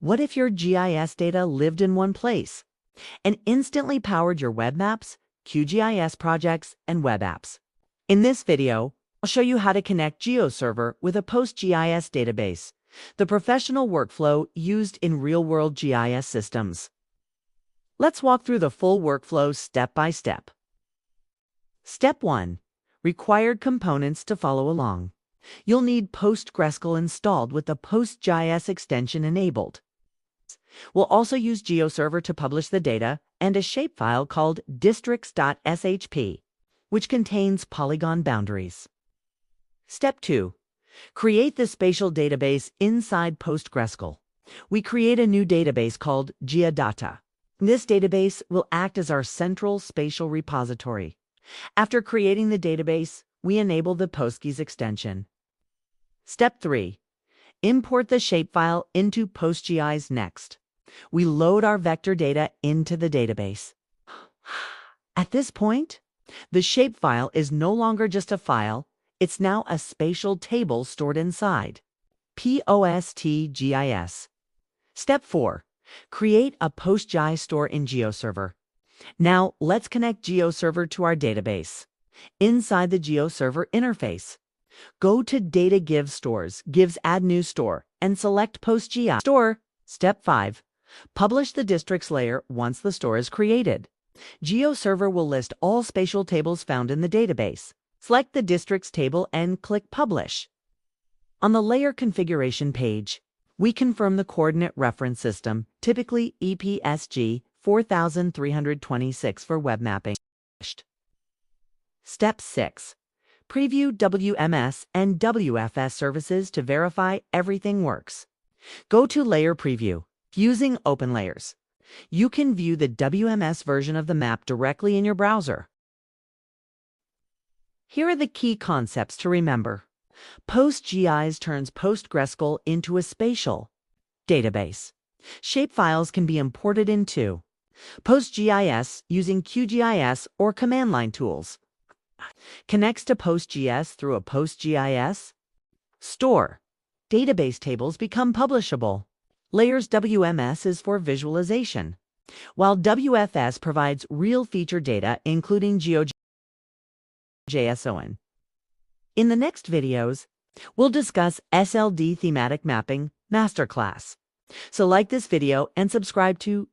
What if your GIS data lived in one place and instantly powered your web maps, QGIS projects, and web apps? In this video, I'll show you how to connect GeoServer with a PostgIS database, the professional workflow used in real-world GIS systems. Let's walk through the full workflow step by step. Step 1. Required components to follow along. You'll need PostgreSQL installed with the PostgIS extension enabled. We'll also use GeoServer to publish the data and a shapefile called districts.shp, which contains polygon boundaries. Step 2. Create the spatial database inside PostgreSQL. We create a new database called Geodata. This database will act as our central spatial repository. After creating the database, we enable the PostGIS extension. Step 3. Import the shapefile into PostGIS next. We load our vector data into the database. At this point, the shapefile is no longer just a file, it's now a spatial table stored inside. PostGIS. Step 4. Create a PostGIS store in GeoServer. Now, let's connect GeoServer to our database. Inside the GeoServer interface, go to Data Give Stores, Gives Add New Store, and select PostGIS Store. Step 5. Publish the districts layer once the store is created. GeoServer will list all spatial tables found in the database. Select the districts table and click Publish. On the layer configuration page, we confirm the coordinate reference system, typically EPSG 4326 for web mapping. Step 6. Preview WMS and WFS services to verify everything works. Go to Layer Preview. Using Open Layers, you can view the WMS version of the map directly in your browser. Here are the key concepts to remember. PostGIS turns PostgreSQL into a spatial database. Shapefiles can be imported into PostGIS using QGIS or command line tools. Connects to PostGIS through a PostGIS store. Database tables become publishable. Layers WMS is for visualization, while WFS provides real feature data including GeoJSON. In the next videos, we'll discuss SLD thematic mapping masterclass. So like this video and subscribe to